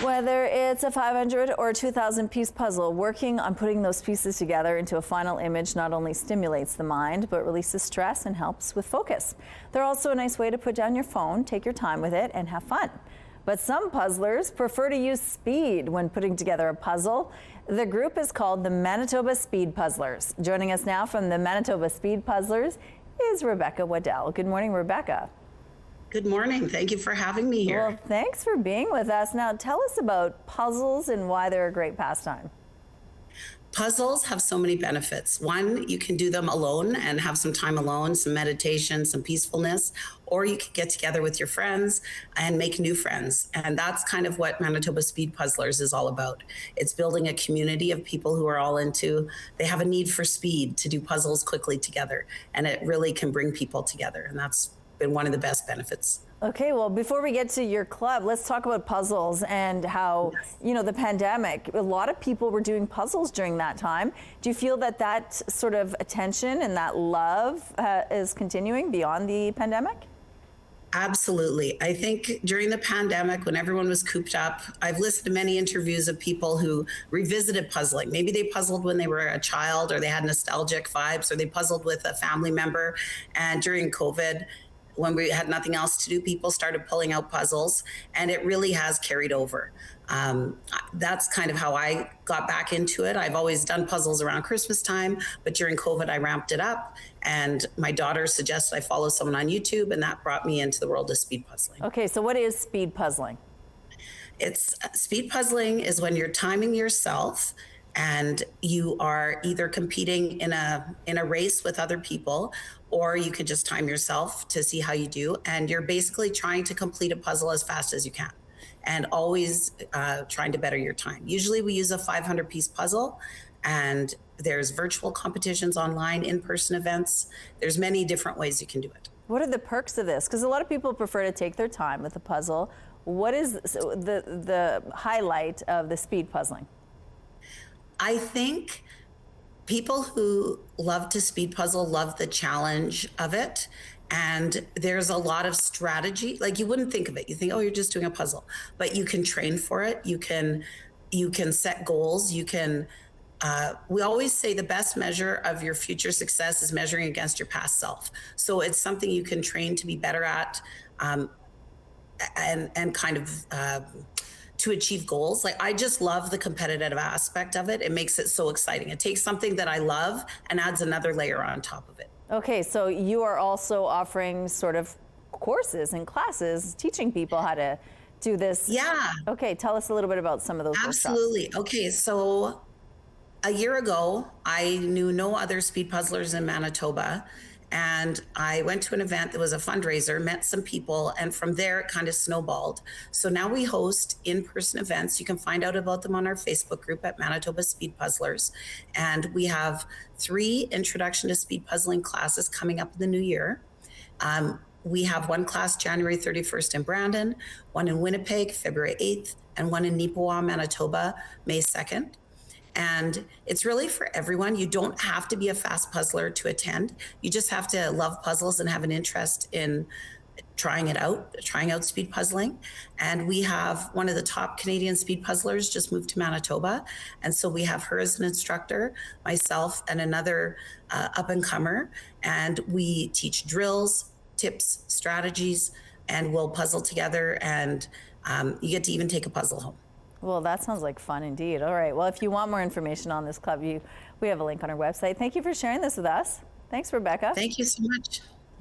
Whether it's a 500 or 2,000 piece puzzle, working on putting those pieces together into a final image not only stimulates the mind, but releases stress and helps with focus. They're also a nice way to put down your phone, take your time with it, and have fun. But some puzzlers prefer to use speed when putting together a puzzle. The group is called the Manitoba Speed Puzzlers. Joining us now from the Manitoba Speed Puzzlers is Rebecca Waddell. Good morning, Rebecca. Good morning. Thank you for having me here. Well, thanks for being with us. Now, tell us about puzzles and why they're a great pastime. Puzzles have so many benefits. One, you can do them alone and have some time alone, some meditation, some peacefulness, or you can get together with your friends and make new friends. And that's kind of what Manitoba Speed Puzzlers is all about. It's building a community of people who are all they have a need for speed to do puzzles quickly together. And it really can bring people together. And that's been one of the best benefits. Okay, well, before we get to your club, let's talk about puzzles and how, you know, the pandemic, a lot of people were doing puzzles during that time. Do you feel that that sort of attention and that love is continuing beyond the pandemic? Absolutely. I think during the pandemic, when everyone was cooped up, I've listened to many interviews of people who revisited puzzling. Maybe they puzzled when they were a child, or they had nostalgic vibes, or they puzzled with a family member. And during COVID, when we had nothing else to do, people started pulling out puzzles, and it really has carried over. That's kind of how I got back into it. I've always done puzzles around Christmas time, but during COVID, I ramped it up, and my daughter suggested I follow someone on YouTube, and that brought me into the world of speed puzzling. Okay, so what is speed puzzling? Speed puzzling is when you're timing yourself and you are either competing in a race with other people, or you could just time yourself to see how you do. And you're basically trying to complete a puzzle as fast as you can, and always trying to better your time. Usually we use a 500 piece puzzle, and there's virtual competitions online, in-person events. There's many different ways you can do it. What are the perks of this? Because a lot of people prefer to take their time with a puzzle. What is the highlight of the speed puzzling? I think people who love to speed puzzle love the challenge of it. And there's a lot of strategy. Like, you wouldn't think of it. You think, oh, you're just doing a puzzle. But you can train for it. You can set goals. You can, we always say the best measure of your future success is measuring against your past self. So it's something you can train to be better at, and kind of to achieve goals. Like, I just love the competitive aspect of it. It makes it so exciting. It takes something that I love and adds another layer on top of it. Okay, so you are also offering sort of courses and classes teaching people how to do this. Yeah. Okay, tell us a little bit about some of those Absolutely. workshops. Okay, so a year ago, I knew no other speed puzzlers in Manitoba. And I went to an event that was a fundraiser, met some people, and from there it kind of snowballed. So now we host in-person events. You can find out about them on our Facebook group at Manitoba Speed Puzzlers. And we have 3 introduction to speed puzzling classes coming up in the new year. We have one class January 31st in Brandon, one in Winnipeg, February 8th, and one in Neepawa, Manitoba, May 2nd. And it's really for everyone. You don't have to be a fast puzzler to attend. You just have to love puzzles and have an interest in trying out speed puzzling. And we have one of the top Canadian speed puzzlers just moved to Manitoba. And so we have her as an instructor, myself, and another up-and-comer. And we teach drills, tips, strategies, and we'll puzzle together. And you get to even take a puzzle home. Well, that sounds like fun indeed. All right. Well, if you want more information on this club, we have a link on our website. Thank you for sharing this with us. Thanks, Rebecca. Thank you so much.